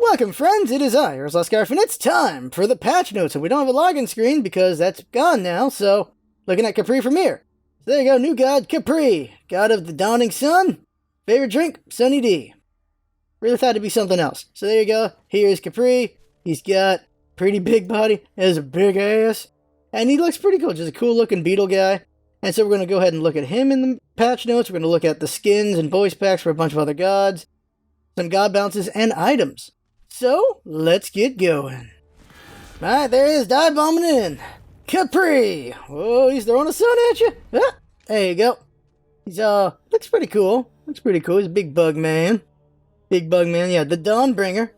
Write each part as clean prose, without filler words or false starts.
Welcome, friends. It is I, Hi-Rez LostScarf, and it's time for the patch notes. And we don't have a login screen because that's gone now, so looking at Khepri from here. So there you go, new god, Khepri, god of the dawning sun. Favorite drink, Sunny D. Really thought it'd be something else. So there you go, here's Khepri. He's got pretty big body, has a big ass, and he looks pretty cool, just a cool looking beetle guy. And so we're going to go ahead and look at him in the patch notes. We're going to look at the skins and voice packs for a bunch of other gods, some god bounces, and items. So, let's get going. Alright, there he is, dive bombing in. Khepri! Whoa, he's throwing a sun at you. Ah, there you go. He's, looks pretty cool. Looks pretty cool. He's a big bug man. Big bug man, yeah, the Dawnbringer.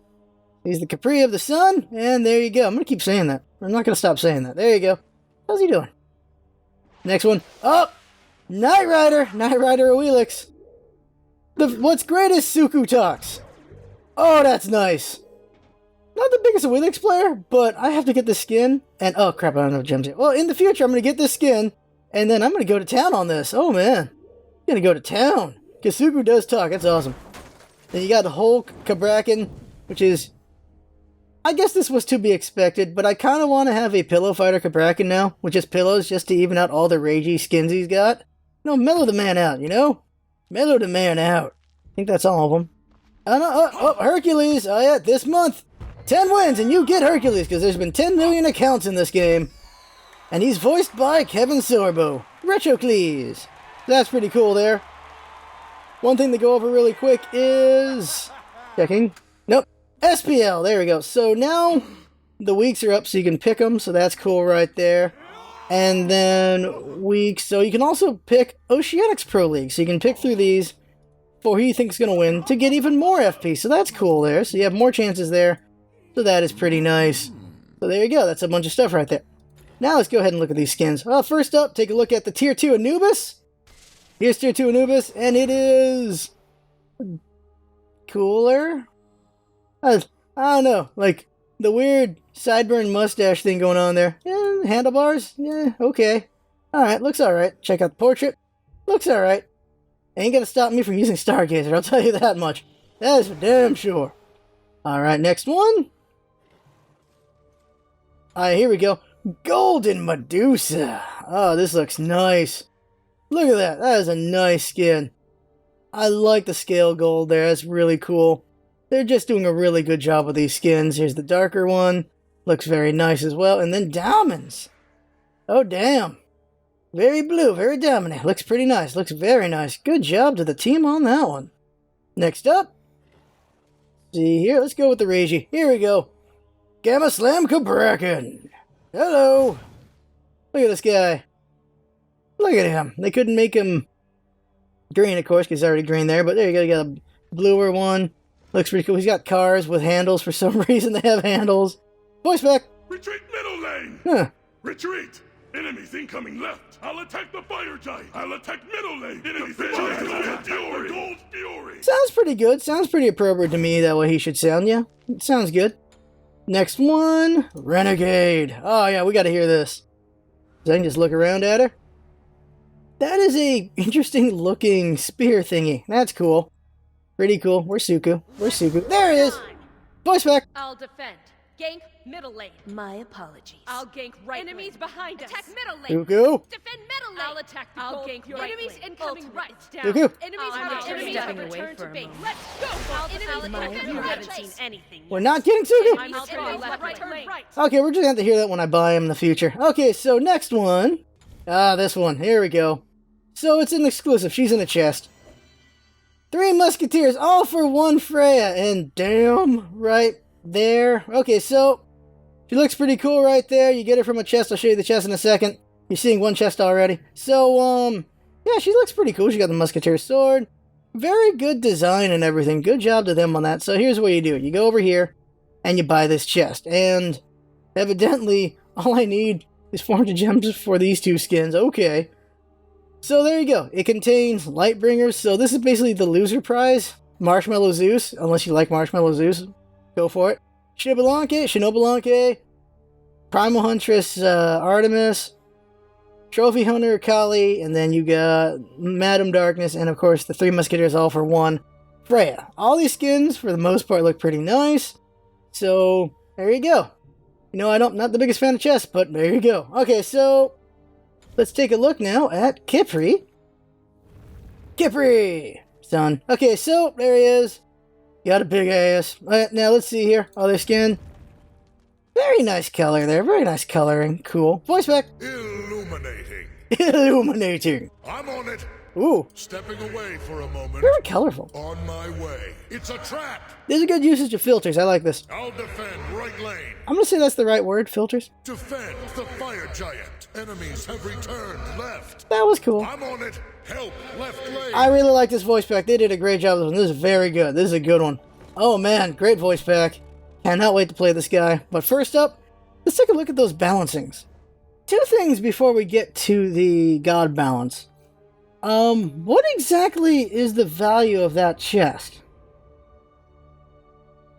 He's the Khepri of the sun, and there you go. I'm going to keep saying that. I'm not going to stop saying that. There you go. How's he doing? Next one. Oh! Knight Rider! Knight Rider Awilix. What's great is Suku talks. Oh, that's nice. Not the biggest Awilix player, but I have to get the skin. And, oh crap, I don't have gems yet. Well, in the future, I'm going to get this skin, and then I'm going to go to town on this. Oh, man. I'm going to go to town. Because Suku does talk. That's awesome. Then you got the whole Kabrakan, which is... I guess this was to be expected, but I kind of want to have a Pillow Fighter Kabrakan now, with just pillows, just to even out all the ragey skins he's got. No, mellow the man out, you know? Mellow the man out. I think that's all of them. Oh, Hercules! Oh yeah, this month! 10 wins and you get Hercules, because there's been 10 million accounts in this game. And he's voiced by Kevin Sorbo. Retrocles! That's pretty cool there. One thing to go over really quick is... Checking. Nope. SPL, there we go. So now the weeks are up so you can pick them, so that's cool right there. And then weeks, so you can also pick Oceanics Pro League, so you can pick through these for who you think is going to win to get even more FP, so that's cool there. So you have more chances there, so that is pretty nice. So there you go, that's a bunch of stuff right there. Now let's go ahead and look at these skins. Well, first up, take a look at the Tier 2 Anubis. Here's Tier 2 Anubis, and it is... cooler? I don't know, like the weird sideburn mustache thing going on there. Yeah, handlebars? Yeah, okay. Alright, looks alright. Check out the portrait. Looks alright. Ain't gonna stop me from using Stargazer, I'll tell you that much. That is for damn sure. Alright, next one. Alright, here we go. Golden Medusa. Oh, this looks nice. Look at that. That is a nice skin. I like the scale gold there. That's really cool. They're just doing a really good job with these skins. Here's the darker one. Looks very nice as well. And then diamonds. Oh, damn. Very blue, very diamond. Looks pretty nice. Looks very nice. Good job to the team on that one. Next up. See here. Let's go with the Reiji. Here we go. Gamma Slam Kabrakan. Hello. Look at this guy. Look at him. They couldn't make him green, of course, because he's already green there. But there you go. You got a bluer one. Looks pretty cool. He's got cars with handles. For some reason, they have handles. Voice back. Retreat middle lane. Huh. Retreat. Enemies incoming left. I'll attack the fire giant. I'll attack middle lane. Enemies gold fury. Gold fury. Sounds pretty good. Sounds pretty appropriate to me, that way he should sound. Yeah, it sounds good. Next one. Renegade. Oh, yeah, we got to hear this. So I can just look around at her. That is a interesting looking spear thingy. That's cool. Pretty cool. Where's Suku? Where's Suku? There he is! Voice back! I'll defend. Gank middle lane. My apologies. I'll gank right Enemies lane. behind us. Attack middle lane. Suku! Defend middle lane. I'll attack the I'll gold gank fury. right Enemies lane. incoming Ultimate. right. It's down. Suku! Enemies I'm have stepping away returned to for a base. moment. Let's go. Enemies My, have you haven't right seen lane. anything We're yet. not getting Suku! I'm I'll turn turn left, right turn lane. right. Okay, we're just gonna have to hear that when I buy him in the future. Okay, so next one. This one. Here we go. So it's an exclusive. She's in the chest. 3 Musketeers, all for 1 Freya. And damn, right there. Okay, so she looks pretty cool right there. You get her from a chest. I'll show you the chest in a second. You're seeing one chest already. So, yeah, she looks pretty cool. She got the Musketeer sword. Very good design and everything. Good job to them on that. So here's what you do. You go over here and you buy this chest. And evidently, all I need is 400 gems for these 2 skins. Okay. So there you go. It contains Lightbringers. So this is basically the loser prize. Marshmallow Zeus. Unless you like Marshmallow Zeus. Go for it. Shinobulanke. Primal Huntress Artemis. Trophy Hunter Kali. And then you got Madame Darkness. And of course the 3 Musketeers all for 1 Freya. All these skins, for the most part, look pretty nice. So, there you go. You know, I'm not the biggest fan of chests, but there you go. Okay, so let's take a look now at Khepri. Khepri! Son. Okay, so there he is. Got a big ass. Now let's see here. Other skin. Very nice color there. Very nice coloring. Cool. Voice back. Illuminating. Illuminating. I'm on it. Ooh. Stepping away for a moment. Very colorful. On my way. It's a trap. There's a good usage of filters. I like this. I'll defend right lane. I'm gonna say that's the right word, filters. Defend the fire giant. Enemies have returned left. That was cool. I'm on it. Help left lane. I really like this voice pack. They did a great job with this one. This is very good. This is a good one. Oh man, great voice pack. Cannot wait to play this guy. But first up, let's take a look at those balancings. Two things before we get to the god balance. What exactly is the value of that chest?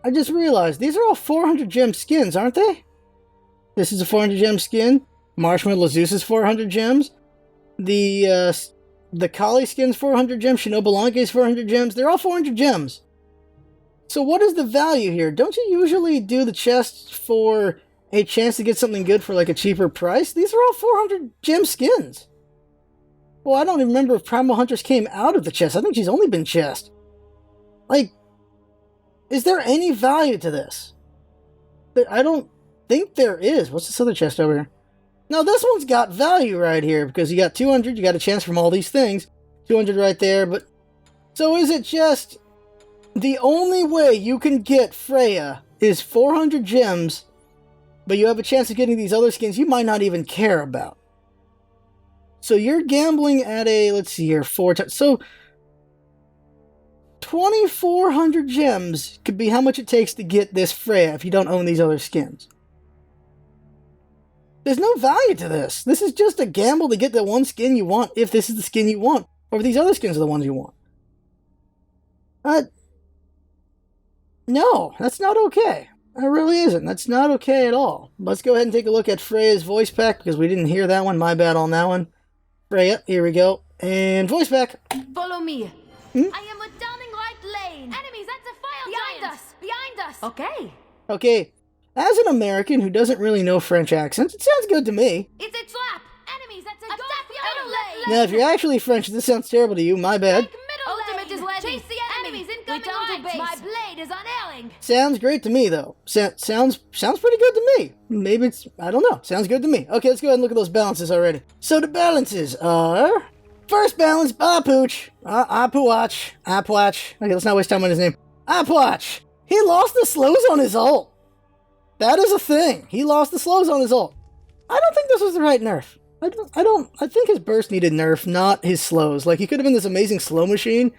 I just realized these are all 400 gem skins, aren't they? This is a 400 gem skin. Marshmallow Zeus is 400 gems. The Kali skin's 400 gems. Shinobulanke's 400 gems. They're all 400 gems. So what is the value here? Don't you usually do the chests for a chance to get something good for like a cheaper price? These are all 400 gem skins. Well, I don't even remember if Primal Huntress came out of the chest. I think she's only been chest. Like, is there any value to this? I don't think there is. What's this other chest over here? Now, this one's got value right here because you got 200. You got a chance from all these things. 200 right there. But so is it just the only way you can get Freya is 400 gems, but you have a chance of getting these other skins you might not even care about? So you're gambling at a, let's see here, 4 times. So 2,400 gems could be how much it takes to get this Freya if you don't own these other skins. There's no value to this. This is just a gamble to get the one skin you want if this is the skin you want, or if these other skins are the ones you want. No, that's not okay. It really isn't. That's not okay at all. Let's go ahead and take a look at Freya's voice pack because we didn't hear that one. My bad on that one. Freya, here we go. And voice pack. Follow me. I am returning right lane. Enemies, that's a fire giant. Behind us. Okay. Okay, as an American who doesn't really know French accents, it sounds good to me. It's a trap. Enemies, that's a middle lane. Now, if you're actually French, this sounds terrible to you. My bad. Ultimate is ready. Chase the enemies incoming right. Base. My blade is unailing. Sounds great to me, though. Sounds pretty good to me. Maybe it's, I don't know. Sounds good to me. Okay, let's go ahead and look at those balances already. So the balances are... First balance, Apooch. Apooch. Okay, let's not waste time on his name. Apooch. He lost the slows on his ult. That is a thing. He lost the slows on his ult. I don't think this was the right nerf. I think his burst needed nerf, not his slows. Like, he could have been this amazing slow machine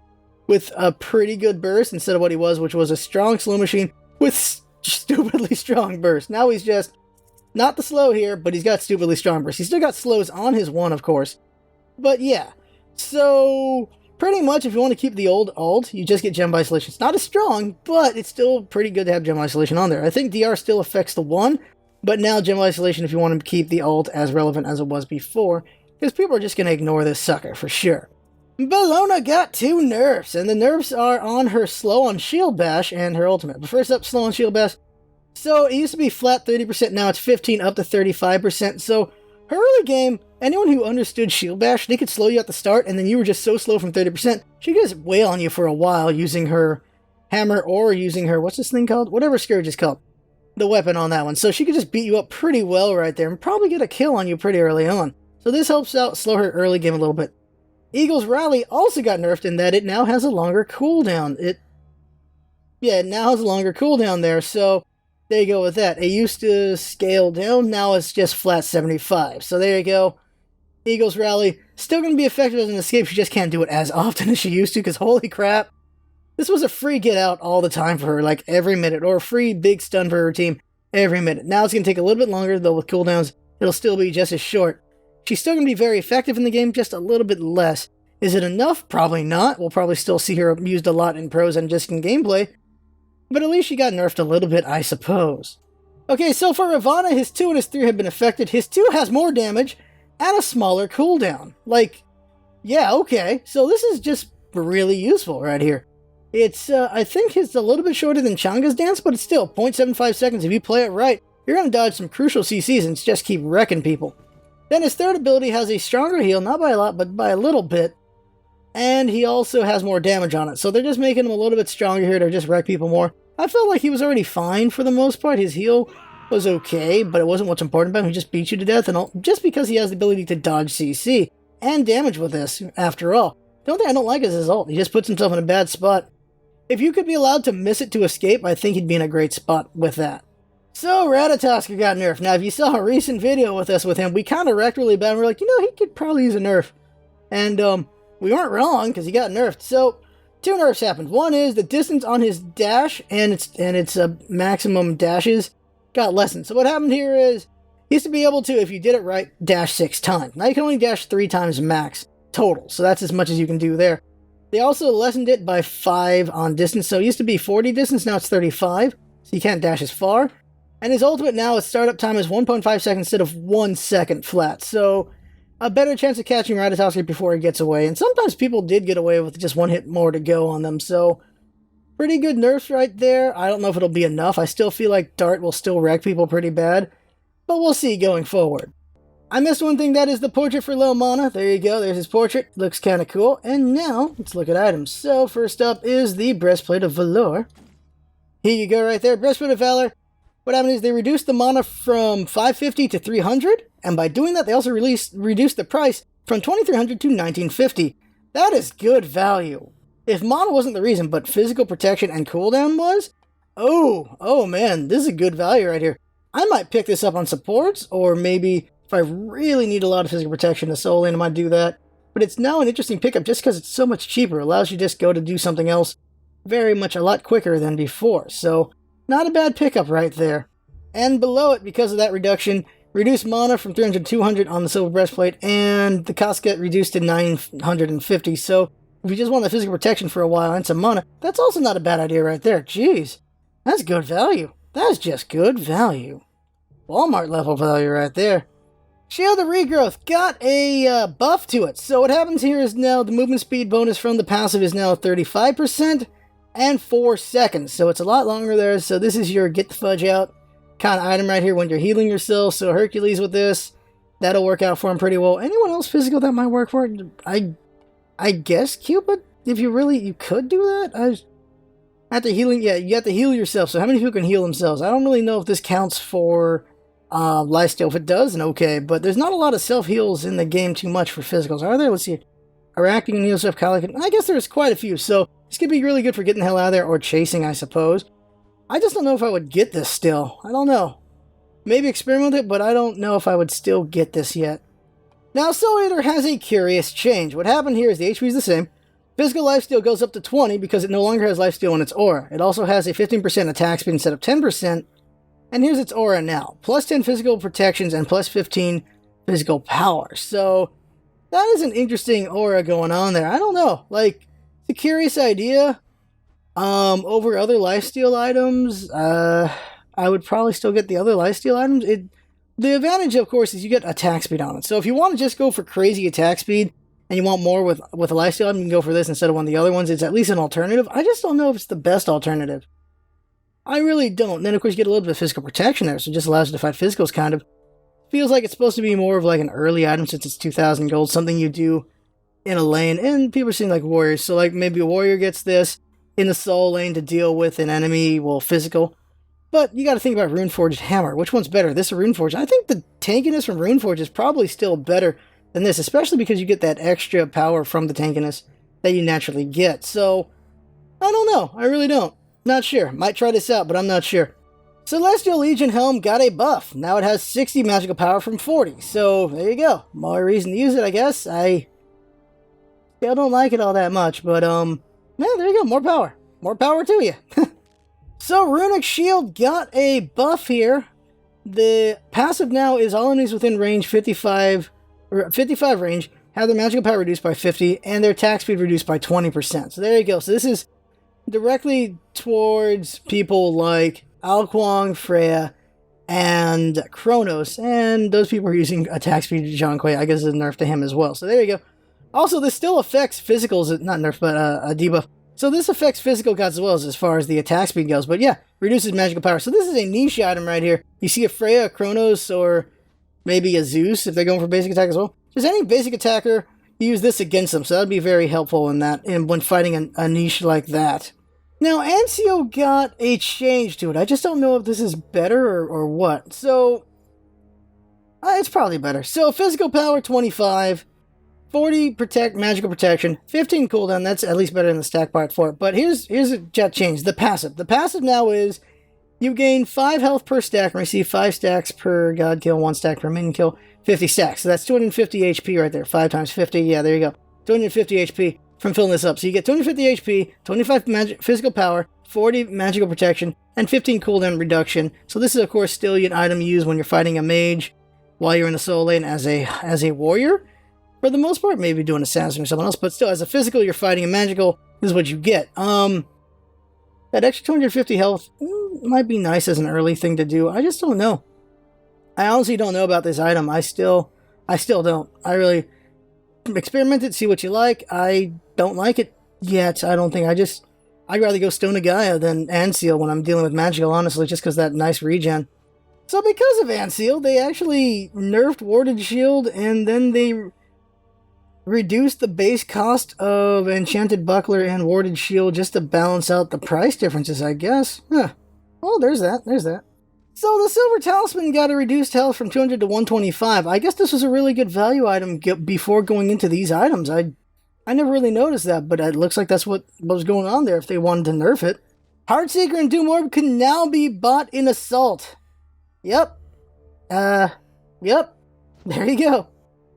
with a pretty good burst instead of what he was, which was a strong slow machine with stupidly strong burst. Now he's just not the slow here, but he's got stupidly strong burst. He's still got slows on his one, of course. But yeah, so pretty much if you want to keep the old ult, you just get Gem Isolation. It's not as strong, but it's still pretty good to have Gem Isolation on there. I think DR still affects the one, but now Gem Isolation if you want to keep the ult as relevant as it was before, because people are just going to ignore this sucker for sure. Bellona got 2 nerfs, and the nerfs are on her slow on Shield Bash and her ultimate. But first up, slow on Shield Bash. So it used to be flat 30%, now it's 15 up to 35%. So her early game, anyone who understood Shield Bash, they could slow you at the start, and then you were just so slow from 30%, she could just wail on you for a while using her hammer or using her, what's this thing called? Whatever Scourge is called. The weapon on that one. So she could just beat you up pretty well right there and probably get a kill on you pretty early on. So this helps out slow her early game a little bit. Eagle's Rally also got nerfed in that it now has a longer cooldown. It now has a longer cooldown there, so there you go with that. It used to scale down, now it's just flat 75. So there you go. Eagle's Rally, still going to be effective as an escape, she just can't do it as often as she used to, because holy crap. This was a free get out all the time for her, like every minute, or a free big stun for her team every minute. Now it's going to take a little bit longer, though with cooldowns, it'll still be just as short. She's still going to be very effective in the game, just a little bit less. Is it enough? Probably not. We'll probably still see her used a lot in pros and just in gameplay. But at least she got nerfed a little bit, I suppose. Okay, so for Ravana, his 2 and his 3 have been affected. His 2 has more damage and a smaller cooldown. Like, yeah, okay. So this is just really useful right here. It's, I think it's a little bit shorter than Changa's dance, but it's still 0.75 seconds. If you play it right, you're going to dodge some crucial CCs and just keep wrecking people. Then his third ability has a stronger heal, not by a lot, but by a little bit. And he also has more damage on it. So they're just making him a little bit stronger here to just wreck people more. I felt like he was already fine for the most part. His heal was okay, but it wasn't what's important about him. He just beat you to death, and all, just because he has the ability to dodge CC and damage with this, after all. The only thing I don't like is his ult. He just puts himself in a bad spot. If you could be allowed to miss it to escape, I think he'd be in a great spot with that. So, Ratatoskr got nerfed. Now, if you saw a recent video with us with him, we kind of wrecked really bad. We're like, you know, he could probably use a nerf. And, we weren't wrong, because he got nerfed. So, two nerfs happened. One is the distance on his dash and its maximum dashes got lessened. So what happened here is, he used to be able to, if you did it right, dash 6 times. Now you can only dash 3 times max total. So that's as much as you can do there. They also lessened it by 5 on distance. So it used to be 40 distance, now it's 35. So you can't dash as far. And his ultimate now, its startup time is 1.5 seconds instead of 1 second flat. So a better chance of catching Ratatoskr before he gets away. And sometimes people did get away with just 1 hit more to go on them. So pretty good nerfs right there. I don't know if it'll be enough. I still feel like Dart will still wreck people pretty bad. But we'll see going forward. I missed one thing, that is the portrait for Lil Mana. There you go, there's his portrait. Looks kind of cool. And now, let's look at items. So, first up is the Breastplate of Valor. Here you go right there, Breastplate of Valor. What happened is they reduced the mana from 550 to 300. And by doing that, they also reduced the price from 2300 to 1950. That is good value. If mana wasn't the reason, but physical protection and cooldown was, oh man, this is a good value right here. I might pick this up on supports, or maybe if I really need a lot of physical protection to soul lane, I might do that. But it's now an interesting pickup just because it's so much cheaper. It allows you to just go to do something else very much a lot quicker than before. So, not a bad pickup right there. And below it, because of that reduction, reduced mana from 300 to 200 on the Silver Breastplate, and the cost got reduced to 950. So, if you just want the physical protection for a while and some mana, that's also not a bad idea right there. Jeez, that's good value. That's just good value. Walmart level value right there. Shield of Regrowth got a buff to it. So what happens here is now the movement speed bonus from the passive is now 35% and 4 seconds. So it's a lot longer there. So this is your get the fudge out kind of item right here when you're healing yourself. So Hercules with this, that'll work out for him pretty well. Anyone else physical that might work for it? I guess Cupid, if you could do that. After healing, yeah, you have to heal yourself. So how many people can heal themselves? I don't really know if this counts for lifesteal. If it does, then okay. But there's not a lot of self-heals in the game too much for physicals, are there? Let's see. Arachnid can heal yourself. I guess there's quite a few. So this could be really good for getting the hell out of there or chasing, I suppose. I just don't know if I would get this still. I don't know. Maybe experiment with it, but I don't know if I would still get this yet. Now, Soul Eater has a curious change. What happened here is the HP is the same. Physical lifesteal goes up to 20 because it no longer has lifesteal in its aura. It also has a 15% attack speed instead of 10%. And here's its aura now. Plus 10 physical protections and plus 15 physical power. So that is an interesting aura going on there. I don't know. Like, it's a curious idea. Over other lifesteal items, I would probably still get the other lifesteal items. The advantage, of course, is you get attack speed on it. So if you want to just go for crazy attack speed, and you want more with a lifesteal item, you can go for this instead of one of the other ones. It's at least an alternative. I just don't know if it's the best alternative. I really don't. And then, of course, you get a little bit of physical protection there, so it just allows you to fight physicals, kind of. Feels like it's supposed to be more of like an early item since it's 2,000 gold, something you do in a lane. And people are seeing like warriors, so like maybe a warrior gets this in the soul lane to deal with an enemy, well, physical. But you got to think about Runeforged Hammer. Which one's better, this or Runeforged? I think the tankiness from Runeforged is probably still better than this, especially because you get that extra power from the tankiness that you naturally get. So, I don't know. I really don't. Not sure. Might try this out, but I'm not sure. Celestial Legion Helm got a buff. Now it has 60 magical power from 40. So, there you go. More reason to use it, I guess. I still don't like it all that much, but, yeah, there you go. More power. More power to you. So, Runic Shield got a buff here. The passive now is all enemies within range 55 range have their magical power reduced by 50 and their attack speed reduced by 20%. So there you go. So this is directly towards people like Alquang, Freya, and Kronos, and those people are using attack speed to John Quay. I guess it's a nerf to him as well. So there you go. Also, this still affects physicals, not nerf, but a debuff. So this affects physical gods as well as far as the attack speed goes. But yeah, reduces magical power. So this is a niche item right here. You see a Freya, a Kronos, or maybe a Zeus if they're going for basic attack as well. Just any basic attacker, you use this against them. So that'd be very helpful in that, when fighting a niche like that. Now, Ancio got a change to it. I just don't know if this is better or what. So, it's probably better. So, physical power, 25. 40 magical protection, 15 cooldown. That's at least better than the stack part for it. But here's a jet change. The passive. The passive now is you gain 5 health per stack and receive 5 stacks per god kill, 1 stack per minion kill, 50 stacks. So that's 250 HP right there. 5 times 50. Yeah, there you go. 250 HP from filling this up. So you get 250 HP, 25 physical power, 40 magical protection, and 15 cooldown reduction. So this is, of course, still an item used when you're fighting a mage while you're in the solo lane as a warrior. For the most part, maybe doing assassin or someone else, but still, as a physical, you're fighting a magical, this is what you get. That extra 250 health might be nice as an early thing to do. I just don't know. I honestly don't know about this item. I still don't. I really experiment it, see what you like. I don't like it yet. I don't think. I'd rather go Stone of Gaia than Anseal when I'm dealing with magical, honestly, just because that nice regen. So because of Anseal, they actually nerfed Warded Shield, and then they reduce the base cost of Enchanted Buckler and Warded Shield just to balance out the price differences, I guess. Huh. Well, there's that. So the Silver Talisman got a reduced health from 200 to 125. I guess this was a really good value item before going into these items. I never really noticed that, but it looks like that's what was going on there if they wanted to nerf it. Heartseeker and Doom Orb can now be bought in Assault. Yep. Yep. There you go.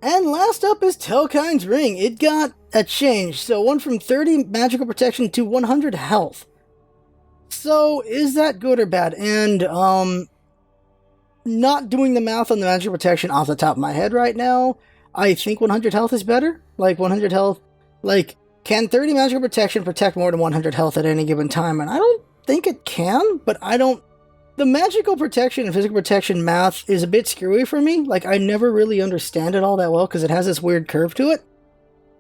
And last up is Telkine's Ring. It got a change. So went from 30 magical protection to 100 health. So is that good or bad? And not doing the math on the magical protection off the top of my head right now, I think 100 health is better. Like 100 health. Like, can 30 magical protection protect more than 100 health at any given time? And I don't think it can, but I don't. The magical protection and physical protection math is a bit screwy for me. Like, I never really understand it all that well because it has this weird curve to it.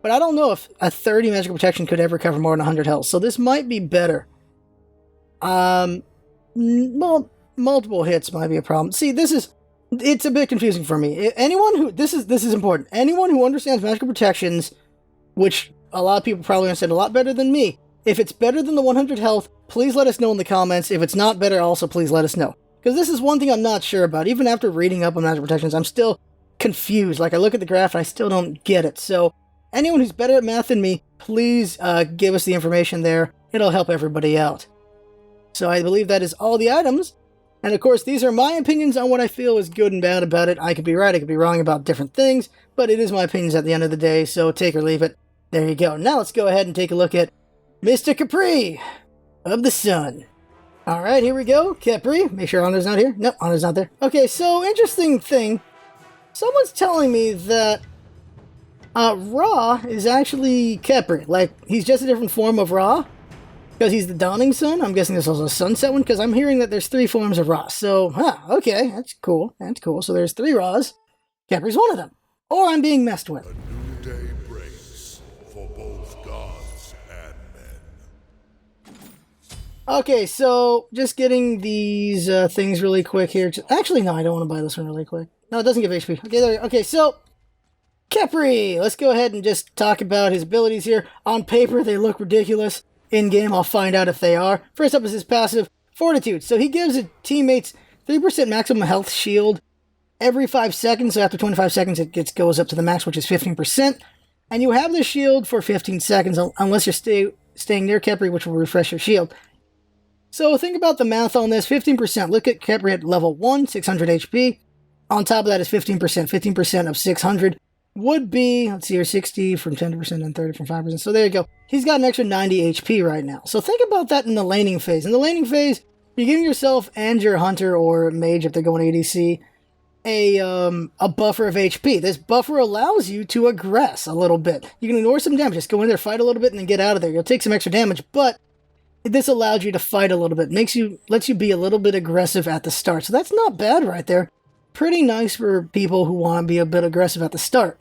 But I don't know if a 30 magical protection could ever cover more than 100 health. So this might be better. Well, multiple hits might be a problem. See, it's a bit confusing for me. Anyone who, this is important. Anyone who understands magical protections, which a lot of people probably understand a lot better than me, if it's better than the 100 health, please let us know in the comments. If it's not better, also please let us know. Because this is one thing I'm not sure about. Even after reading up on magical protections, I'm still confused. Like, I look at the graph and I still don't get it. So, anyone who's better at math than me, please give us the information there. It'll help everybody out. So I believe that is all the items. And of course, these are my opinions on what I feel is good and bad about it. I could be right, I could be wrong about different things, but it is my opinions at the end of the day, so take or leave it. There you go. Now let's go ahead and take a look at Mr. Khepri of the Sun. Alright, here we go. Khepri. Make sure Honor's not here. No, Honor's not there. Okay, so interesting thing. Someone's telling me that Ra is actually Khepri. Like, he's just a different form of Ra. Because he's the Dawning Sun. I'm guessing this is a sunset one, because I'm hearing that there's 3 forms of Ra. So, okay, that's cool. That's cool. So there's 3 Ras. Khepri's one of them. Or I'm being messed with. A new day breaks for both gods and men. Okay, so just getting these things really quick here. Actually, no, I don't want to buy this one really quick. No, it doesn't give HP. Okay, there. Okay, so Khepri. Let's go ahead and just talk about his abilities here. On paper, they look ridiculous. In-game, I'll find out if they are. First up is his passive, Fortitude. So he gives his teammates 3% maximum health shield every 5 seconds. So after 25 seconds, it goes up to the max, which is 15%. And you have the shield for 15 seconds, unless you're staying near Khepri, which will refresh your shield. So think about the math on this. 15%. Look at Khepri at level 1, 600 HP. On top of that is 15%. 15% of 600 would be, let's see here, 60 from 10% and 30 from 5%. So there you go. He's got an extra 90 HP right now. So think about that in the laning phase. In the laning phase, you're giving yourself and your hunter or mage, if they're going ADC, a buffer of HP. This buffer allows you to aggress a little bit. You can ignore some damage. Just go in there, fight a little bit, and then get out of there. You'll take some extra damage, but this allows you to fight a little bit. Lets you be a little bit aggressive at the start. So that's not bad right there. Pretty nice for people who want to be a bit aggressive at the start.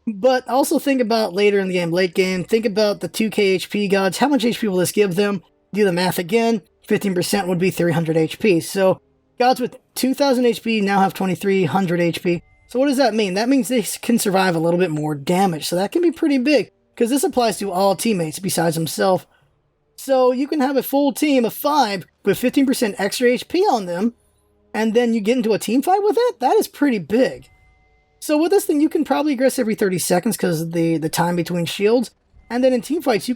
But also think about later in the game, late game, think about the 2k HP gods. How much HP will this give them? Do the math again. 15% would be 300 HP. So gods with 2000 HP now have 2300 HP. So what does that mean? That means they can survive a little bit more damage. So that can be pretty big, because this applies to all teammates besides himself. So you can have a full team of 5 with 15% extra HP on them, and then you get into a team fight with it? That is pretty big. So with this thing, you can probably aggress every 30 seconds because of the time between shields. And then in teamfights, you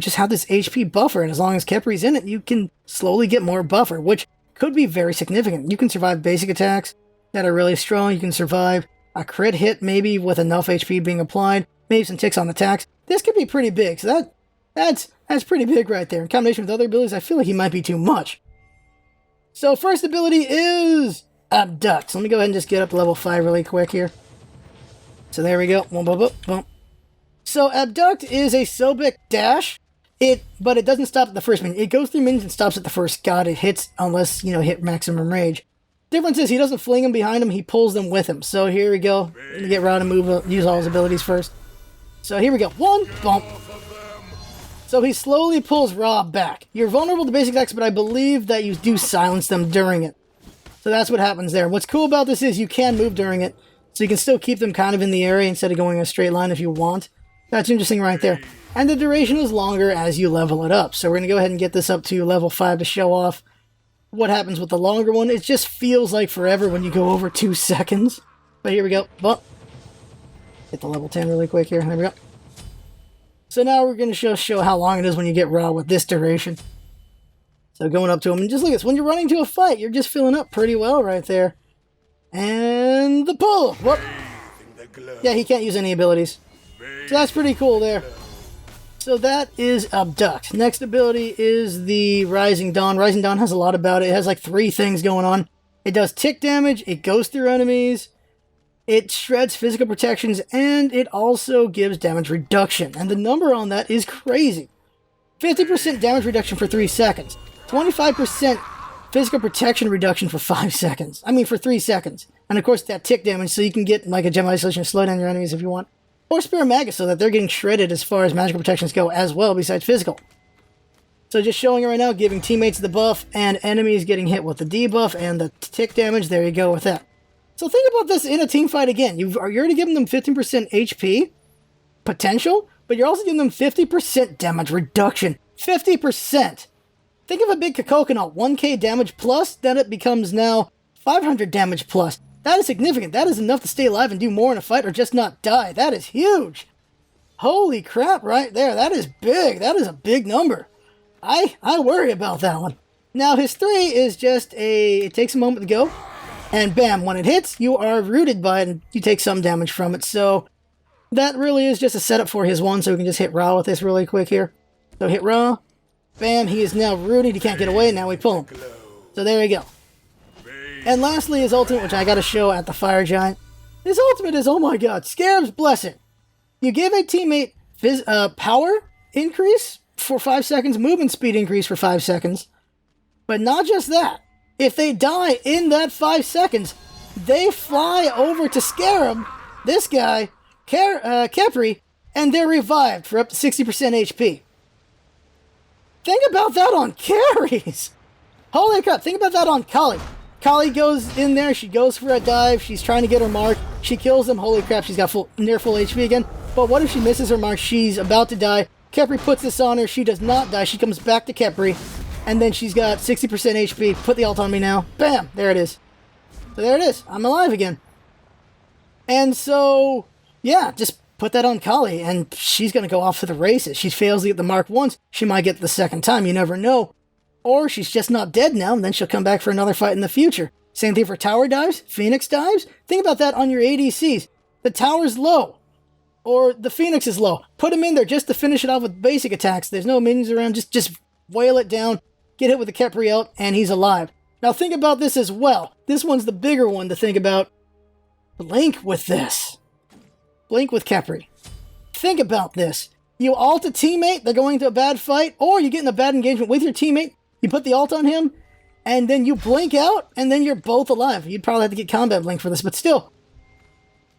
just have this HP buffer, and as long as Khepri's in it, you can slowly get more buffer, which could be very significant. You can survive basic attacks that are really strong. You can survive a crit hit, maybe with enough HP being applied, maybe some ticks on attacks. This could be pretty big, so that's pretty big right there. In combination with other abilities, I feel like he might be too much. So first ability is Abduct. So let me go ahead and just get up to level 5 really quick here. So there we go. Boom, boom, boom, boom. So Abduct is a Sobek dash, but it doesn't stop at the first minion. It goes through minions and stops at the first god it hits, unless, hit maximum rage. Difference is he doesn't fling them behind him, he pulls them with him. So here we go. Let me get Ra to use all his abilities first. So here we go. 1, bump. So he slowly pulls Ra back. You're vulnerable to basic attacks, but I believe that you do silence them during it. So that's what happens there. What's cool about this is you can move during it, so you can still keep them kind of in the area instead of going in a straight line if you want. That's interesting right there. And the duration is longer as you level it up. So we're going to go ahead and get this up to level 5 to show off what happens with the longer one. It just feels like forever when you go over 2 seconds. But here we go. Bump. Hit the level 10 really quick here. There we go. So now we're going to show how long it is when you get Ra with this duration. So going up to him, and just look at this. When you're running to a fight, you're just filling up pretty well right there. And the pull! Whoop! Yeah, he can't use any abilities. So that's pretty cool there. So that is Abduct. Next ability is the Rising Dawn. Rising Dawn has a lot about it. It has like 3 things going on. It does tick damage, it goes through enemies, it shreds physical protections, and it also gives damage reduction. And the number on that is crazy. 50% damage reduction for 3 seconds. 25% physical protection reduction for 5 seconds. I mean, for 3 seconds. And of course, that tick damage, so you can get like a gem isolation to slow down your enemies if you want. Or spare magus, so that they're getting shredded as far as magical protections go as well, besides physical. So just showing it right now, giving teammates the buff, and enemies getting hit with the debuff and the tick damage. There you go with that. So think about this in a team fight again. You're already giving them 15% HP potential, but you're also giving them 50% damage reduction. 50%! Think of a big coconut, 1k damage plus, then it becomes now 500 damage plus. That is significant. That is enough to stay alive and do more in a fight or just not die. That is huge. Holy crap right there. That is big. That is a big number. I worry about that one. Now his 3 is just it takes a moment to go. And bam, when it hits, you are rooted by it and you take some damage from it. So that really is just a setup for his 1, so we can just hit Ra with this really quick here. So hit Ra. Bam, he is now rooted. He can't get away. Now we pull him. So there we go. And lastly, his ultimate, which I got to show at the Fire Giant. His ultimate is, oh my god, ScaRAb's Blessing. You give a teammate power increase for 5 seconds, movement speed increase for 5 seconds. But not just that. If they die in that 5 seconds, they fly over to ScaRAb, this guy, Khepri, and they're revived for up to 60% HP. Think about that on carries. Holy crap, think about that on Kali. Kali goes in there, she goes for a dive, she's trying to get her mark, she kills him, holy crap, she's got near full HP again. But what if she misses her mark, she's about to die, Khepri puts this on her, she does not die, she comes back to Khepri, and then she's got 60% HP, put the ult on me now, bam, there it is. So there it is, I'm alive again. And so, yeah, just put that on Kali, and she's going to go off to the races. She fails to get the mark once, she might get it the second time, you never know. Or she's just not dead now, and then she'll come back for another fight in the future. Same thing for tower dives, Phoenix dives. Think about that on your ADCs. The tower's low, or the Phoenix is low. Put them in there just to finish it off with basic attacks. There's no minions around, just wail it down, get hit with the Khepri ult, and he's alive. Now think about this as well. This one's the bigger one to think about. Blink with this. Blink with Khepri. Think about this. You ult a teammate, they're going to a bad fight, or you get in a bad engagement with your teammate, you put the ult on him, and then you blink out, and then you're both alive. You'd probably have to get combat blink for this, but still.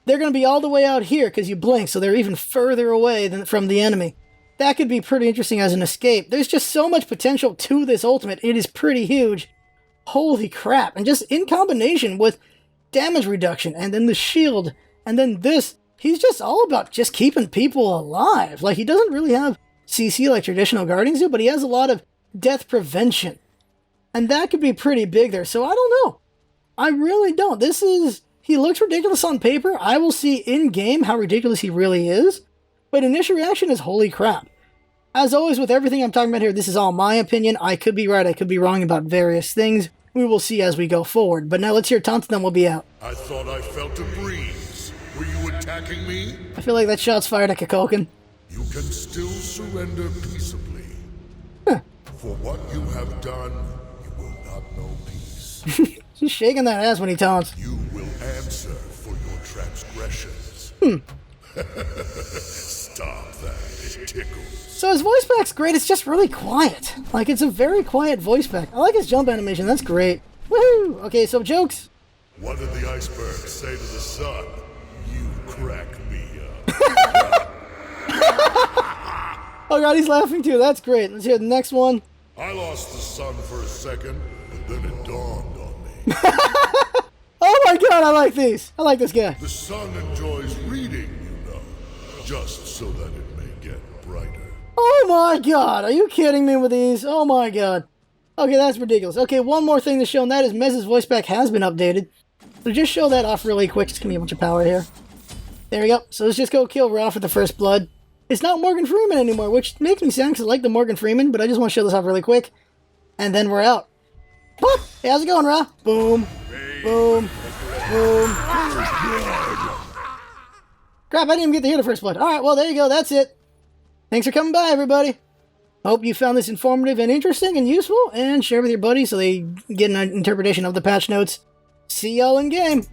they're going to be all the way out here because you blink, so they're even further away from the enemy. That could be pretty interesting as an escape. There's just so much potential to this ultimate. It is pretty huge. Holy crap. And just in combination with damage reduction, and then the shield, and then this, he's just all about just keeping people alive. Like, he doesn't really have CC like traditional Guardians do, but he has a lot of death prevention. And that could be pretty big there, so I don't know. I really don't. He looks ridiculous on paper. I will see in-game how ridiculous he really is. But initial reaction is holy crap. As always with everything I'm talking about here, this is all my opinion. I could be right, I could be wrong about various things. We will see as we go forward. But now let's hear Taunt, then we'll be out. I thought I felt a breeze. Were you attacking me? I feel like that shot's fired at Kukulkan. You can still surrender peaceably. Huh. For what you have done, you will not know peace. He's shaking that ass when he taunts. You will answer for your transgressions. Stop that. It tickles. So his voice pack's great, it's just really quiet. Like, it's a very quiet voice pack. I like his jump animation, that's great. Woohoo! Okay, so jokes. What did the iceberg say to the sun? You crack me up. Oh god, he's laughing too, that's great. Let's hear the next one. I lost the sun for a second, but then it dawned on me. Oh my god, I like these. I like this guy. The sun enjoys reading, you know, just so that it may get brighter. Oh my god, are you kidding me with these? Oh my god. Okay, that's ridiculous. Okay, one more thing to show, and that is Mez's voice pack has been updated. So just show that off really quick. Just give me a bunch of power here. There we go. So let's just go kill Ralph with the first blood. It's not Morgan Freeman anymore, which makes me sad because I like the Morgan Freeman, but I just want to show this off really quick. And then we're out. What? Hey, how's it going, Ra? Boom. Boom. Boom. Crap, I didn't even get to hear the first blood. Alright, well, there you go. That's it. Thanks for coming by, everybody. Hope you found this informative and interesting and useful, and share with your buddies so they get an interpretation of the patch notes. See y'all in game.